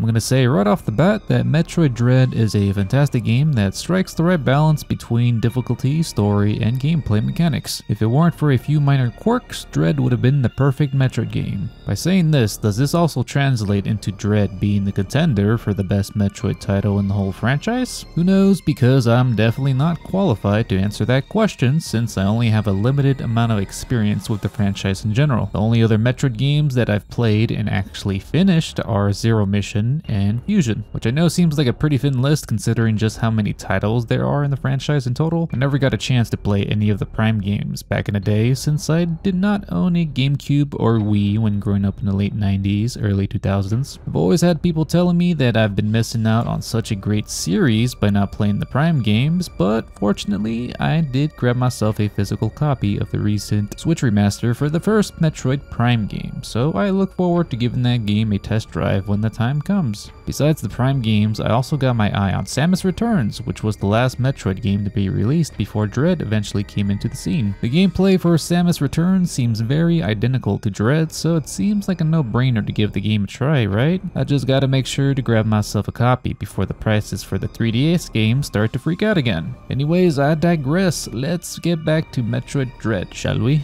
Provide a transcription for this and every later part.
I'm gonna say right off the bat that Metroid Dread is a fantastic game that strikes the right balance between difficulty, story, and gameplay mechanics. If it weren't for a few minor quirks, Dread would have been the perfect Metroid game. By saying this, does this also translate into Dread being the contender for the best Metroid title in the whole franchise? Who knows, because I'm definitely not qualified to answer that question since I only have a limited amount of experience with the franchise in general. The only other Metroid games that I've played and actually finished are Zero Mission and Fusion, which I know seems like a pretty thin list considering just how many titles there are in the franchise in total. I never got a chance to play any of the Prime games back in the day since I did not own a GameCube or Wii when growing up in the late 90s, early 2000s. I've always had people telling me that I've been missing out on such a great series by not playing the Prime games, but fortunately I did grab myself a physical copy of the recent Switch remaster for the first Metroid Prime game, so I look forward to giving that game a test drive when the time comes. Besides the Prime games, I also got my eye on Samus Returns, which was the last Metroid game to be released before Dread eventually came into the scene. The gameplay for Samus Returns seems very identical to Dread, so it seems like a no-brainer to give the game a try, right? I just gotta make sure to grab myself a copy before the prices for the 3DS games start to freak out again. Anyways, I digress. Let's get back to Metroid Dread, shall we?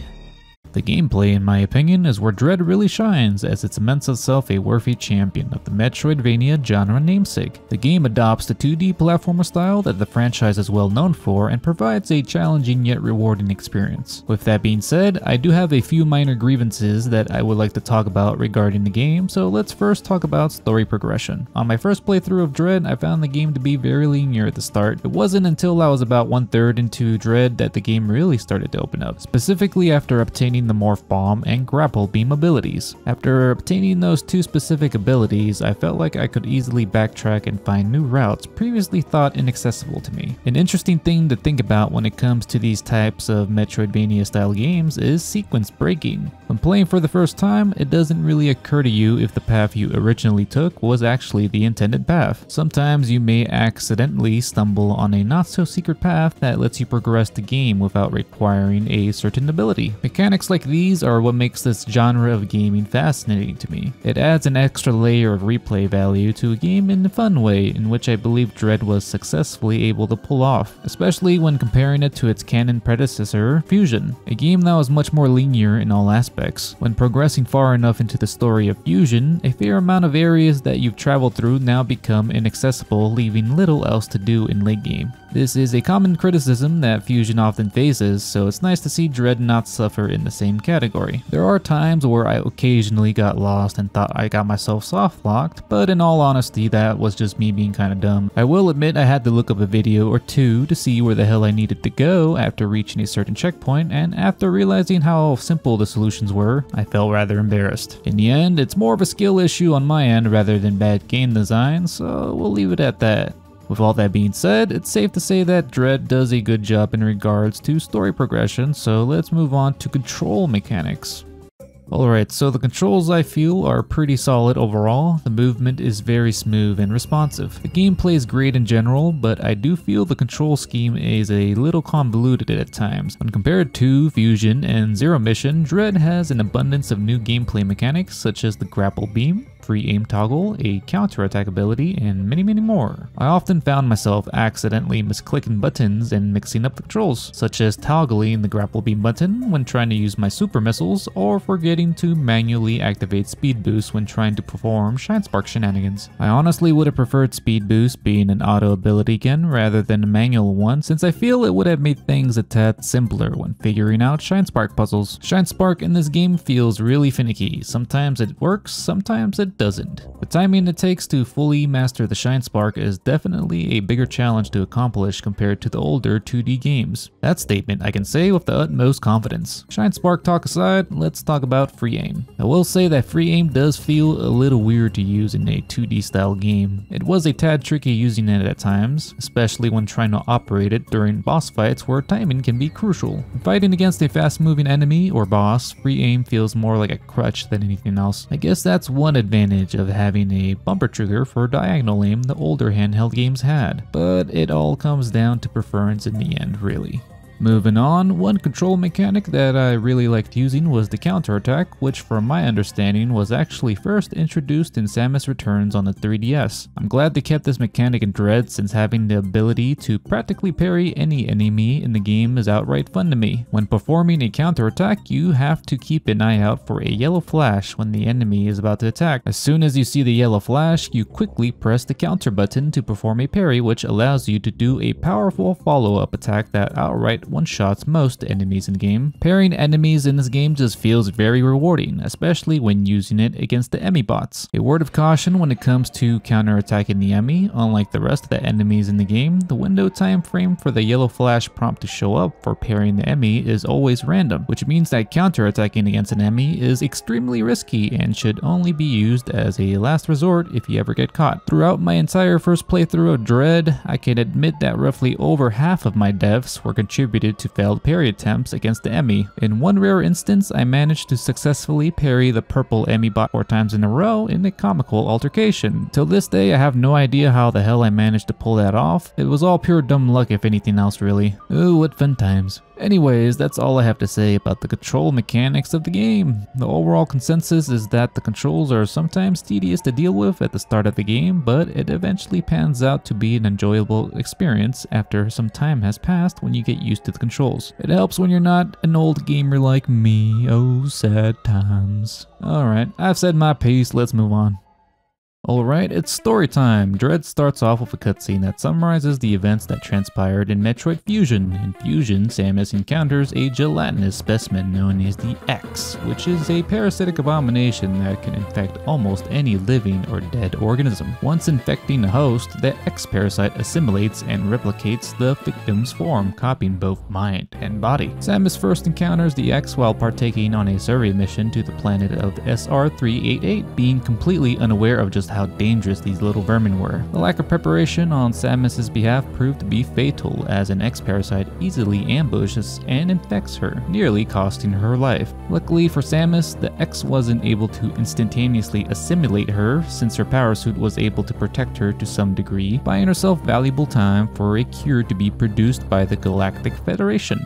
The gameplay, in my opinion, is where Dread really shines, as it cements itself a worthy champion of the Metroidvania genre namesake. The game adopts the 2D platformer style that the franchise is well known for and provides a challenging yet rewarding experience. With that being said, I do have a few minor grievances that I would like to talk about regarding the game, so let's first talk about story progression. On my first playthrough of Dread, I found the game to be very linear at the start. It wasn't until I was about 1/3 into Dread that the game really started to open up, specifically after obtaining the Morph Bomb and Grapple Beam abilities. After obtaining those two specific abilities, I felt like I could easily backtrack and find new routes previously thought inaccessible to me. An interesting thing to think about when it comes to these types of Metroidvania style games is sequence breaking. When playing for the first time, it doesn't really occur to you if the path you originally took was actually the intended path. Sometimes you may accidentally stumble on a not so secret path that lets you progress the game without requiring a certain ability. Mechanics like these are what makes this genre of gaming fascinating to me. It adds an extra layer of replay value to a game in a fun way, in which I believe Dread was successfully able to pull off, especially when comparing it to its canon predecessor, Fusion, a game that was much more linear in all aspects. When progressing far enough into the story of Fusion, a fair amount of areas that you've traveled through now become inaccessible, leaving little else to do in late game. This is a common criticism that Fusion often faces, so it's nice to see Dread not suffer in the same category. There are times where I occasionally got lost and thought I got myself soft locked, but in all honesty that was just me being kinda dumb. I will admit I had to look up a video or two to see where the hell I needed to go after reaching a certain checkpoint, and after realizing how simple the solutions were, I felt rather embarrassed. In the end, it's more of a skill issue on my end rather than bad game design, so we'll leave it at that. With all that being said, it's safe to say that Dread does a good job in regards to story progression, so let's move on to control mechanics. Alright, so the controls I feel are pretty solid overall. The movement is very smooth and responsive. The gameplay is great in general, but I do feel the control scheme is a little convoluted at times. When compared to Fusion and Zero Mission, Dread has an abundance of new gameplay mechanics such as the Grapple Beam, free aim toggle, a counter-attack ability, and many more. I often found myself accidentally misclicking buttons and mixing up the controls, such as toggling the grapple beam button when trying to use my super missiles, or forgetting to manually activate speed boost when trying to perform Shine Spark shenanigans. I honestly would have preferred speed boost being an auto ability again rather than a manual one, since I feel it would have made things a tad simpler when figuring out Shine Spark puzzles. Shine Spark in this game feels really finicky. Sometimes it works, sometimes it doesn't. The timing it takes to fully master the Shine Spark is definitely a bigger challenge to accomplish compared to the older 2D games. That statement I can say with the utmost confidence. Shine Spark talk aside, let's talk about free aim. I will say that free aim does feel a little weird to use in a 2D style game. It was a tad tricky using it at times, especially when trying to operate it during boss fights where timing can be crucial. When fighting against a fast moving enemy or boss, free aim feels more like a crutch than anything else. I guess that's one advantage of having a bumper trigger for diagonal aim the older handheld games had, but it all comes down to preference in the end, really. Moving on, one control mechanic that I really liked using was the counterattack, which from my understanding was actually first introduced in Samus Returns on the 3DS. I'm glad they kept this mechanic in Dread, since having the ability to practically parry any enemy in the game is outright fun to me. When performing a counterattack, you have to keep an eye out for a yellow flash when the enemy is about to attack. As soon as you see the yellow flash, you quickly press the counter button to perform a parry, which allows you to do a powerful follow-up attack that outright one-shots most enemies in the game. Parrying enemies in this game just feels very rewarding, especially when using it against the Emmy bots. A word of caution when it comes to counter-attacking the Emmy: unlike the rest of the enemies in the game, the window time frame for the yellow flash prompt to show up for parrying the Emmy is always random, which means that counter-attacking against an Emmy is extremely risky and should only be used as a last resort if you ever get caught. Throughout my entire first playthrough of Dread, I can admit that roughly over half of my deaths were contributed to failed parry attempts against the Emmy. In one rare instance, I managed to successfully parry the purple Emmy bot 4 times in a row in a comical altercation. Till this day, I have no idea how the hell I managed to pull that off. It was all pure dumb luck if anything else, really. Ooh, what fun times. Anyways, that's all I have to say about the control mechanics of the game. The overall consensus is that the controls are sometimes tedious to deal with at the start of the game, but it eventually pans out to be an enjoyable experience after some time has passed when you get used to the controls. It helps when you're not an old gamer like me. Oh, sad times. Alright, I've said my piece, let's move on. Alright, it's story time. Dread starts off with a cutscene that summarizes the events that transpired in Metroid Fusion. In Fusion, Samus encounters a gelatinous specimen known as the X, which is a parasitic abomination that can infect almost any living or dead organism. Once infecting a host, the X parasite assimilates and replicates the victim's form, copying both mind and body. Samus first encounters the X while partaking on a survey mission to the planet of SR-388, being completely unaware of just how dangerous these little vermin were. The lack of preparation on Samus's behalf proved to be fatal, as an X-parasite easily ambushes and infects her, nearly costing her life. Luckily for Samus, the X wasn't able to instantaneously assimilate her, since her power suit was able to protect her to some degree, buying herself valuable time for a cure to be produced by the Galactic Federation.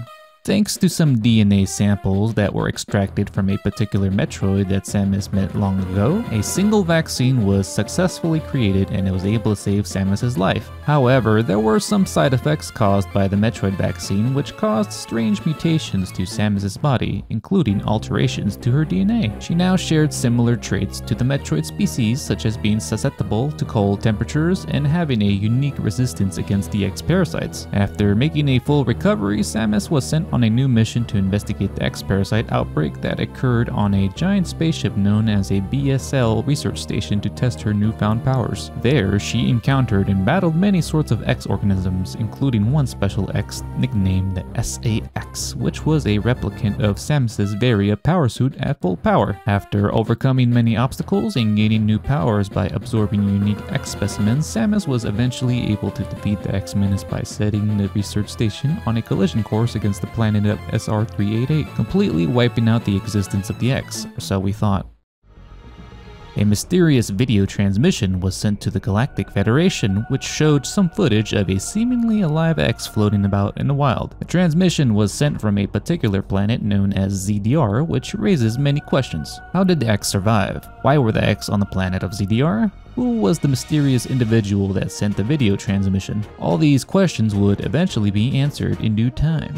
Thanks to some DNA samples that were extracted from a particular Metroid that Samus met long ago, a single vaccine was successfully created and it was able to save Samus's life. However, there were some side effects caused by the Metroid vaccine which caused strange mutations to Samus's body, including alterations to her DNA. She now shared similar traits to the Metroid species, such as being susceptible to cold temperatures and having a unique resistance against the X-parasites. After making a full recovery, Samus was sent on a new mission to investigate the X-parasite outbreak that occurred on a giant spaceship known as a BSL research station to test her newfound powers. There, she encountered and battled many sorts of X-organisms, including one special X nicknamed the SAX, which was a replicant of Samus's Varia power suit at full power. After overcoming many obstacles and gaining new powers by absorbing unique X specimens, Samus was eventually able to defeat the X-Menace by setting the research station on a collision course against the planet of SR-388, completely wiping out the existence of the X, or so we thought. A mysterious video transmission was sent to the Galactic Federation, which showed some footage of a seemingly alive X floating about in the wild. The transmission was sent from a particular planet known as ZDR, which raises many questions. How did the X survive? Why were the X on the planet of ZDR? Who was the mysterious individual that sent the video transmission? All these questions would eventually be answered in due time.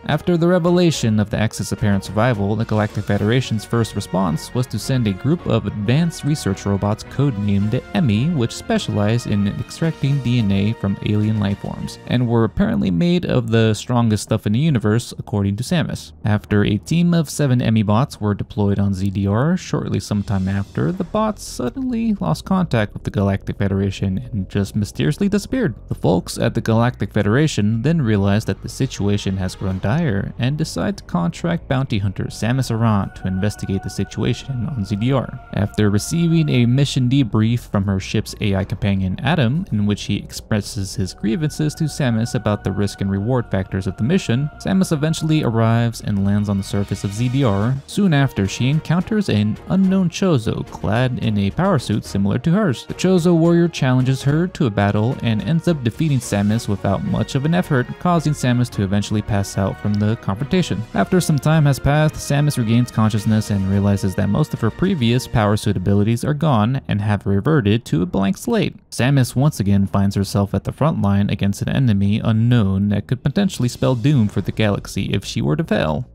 After the revelation of the X's apparent survival, the Galactic Federation's first response was to send a group of advanced research robots codenamed the Emmy, which specialized in extracting DNA from alien lifeforms, and were apparently made of the strongest stuff in the universe, according to Samus. After a team of 7 Emmy bots were deployed on ZDR, shortly sometime after, the bots suddenly lost contact with the Galactic Federation and just mysteriously disappeared. The folks at the Galactic Federation then realized that the situation has grown dire and decide to contract bounty hunter Samus Aran to investigate the situation on ZDR. After receiving a mission debrief from her ship's AI companion Adam, in which he expresses his grievances to Samus about the risk and reward factors of the mission, Samus eventually arrives and lands on the surface of ZDR. Soon after, she encounters an unknown Chozo clad in a power suit similar to hers. The Chozo warrior challenges her to a battle and ends up defeating Samus without much of an effort, causing Samus to eventually pass out from the confrontation. After some time has passed, Samus regains consciousness and realizes that most of her previous power suit abilities are gone and have reverted to a blank slate. Samus once again finds herself at the front line against an enemy unknown that could potentially spell doom for the galaxy if she were to fail.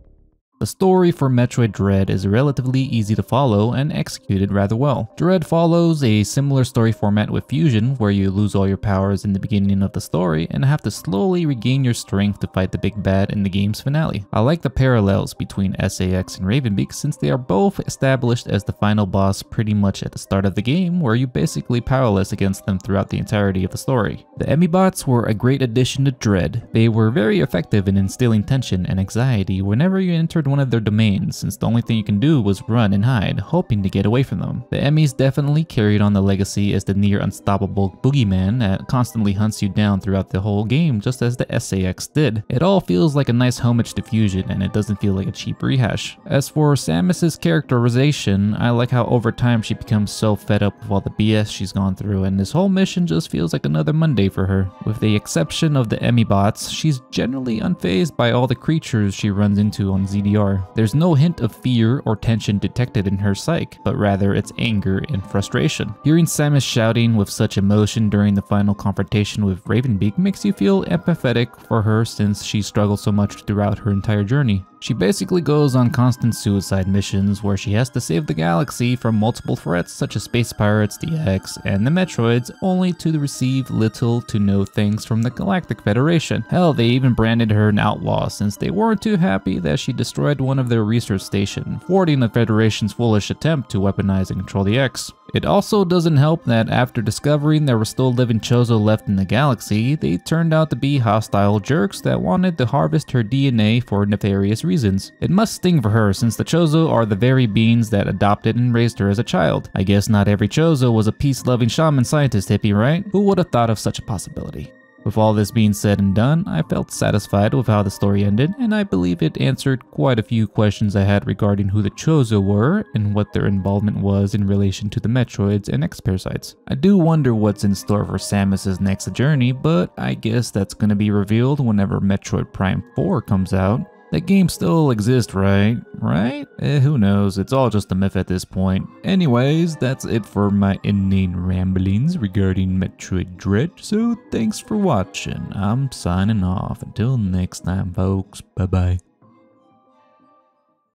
The story for Metroid Dread is relatively easy to follow and executed rather well. Dread follows a similar story format with Fusion, where you lose all your powers in the beginning of the story and have to slowly regain your strength to fight the big bad in the game's finale. I like the parallels between SAX and Ravenbeak since they are both established as the final boss pretty much at the start of the game, where you're basically powerless against them throughout the entirety of the story. The Emibots were a great addition to Dread. They were very effective in instilling tension and anxiety whenever you entered one of their domains, since the only thing you can do was run and hide, hoping to get away from them. The Emmys definitely carried on the legacy as the near unstoppable boogeyman that constantly hunts you down throughout the whole game, just as the SAX did. It all feels like a nice homage to Fusion, and it doesn't feel like a cheap rehash. As for Samus's characterization, I like how over time she becomes so fed up with all the BS she's gone through, and this whole mission just feels like another Monday for her. With the exception of the Emibots, she's generally unfazed by all the creatures she runs into on ZDR. There's no hint of fear or tension detected in her psyche, but rather it's anger and frustration. Hearing Samus shouting with such emotion during the final confrontation with Ravenbeak makes you feel empathetic for her since she struggled so much throughout her entire journey. She basically goes on constant suicide missions where she has to save the galaxy from multiple threats such as space pirates, the X, and the Metroids, only to receive little to no thanks from the Galactic Federation. Hell, they even branded her an outlaw since they weren't too happy that she destroyed one of their research stations, thwarting the Federation's foolish attempt to weaponize and control the X. It also doesn't help that after discovering there were still living Chozo left in the galaxy, they turned out to be hostile jerks that wanted to harvest her DNA for nefarious reasons. It must sting for her since the Chozo are the very beings that adopted and raised her as a child. I guess not every Chozo was a peace-loving shaman scientist hippie, right? Who would have thought of such a possibility? With all this being said and done, I felt satisfied with how the story ended, and I believe it answered quite a few questions I had regarding who the Chozo were and what their involvement was in relation to the Metroids and X-Parasites. I do wonder what's in store for Samus's next journey, but I guess that's gonna be revealed whenever Metroid Prime 4 comes out. That game still exists, right? Who knows, it's all just a myth at this point. Anyways, that's it for my inane ramblings regarding Metroid Dread, so thanks for watching. I'm signing off. Until next time, folks. Bye-bye.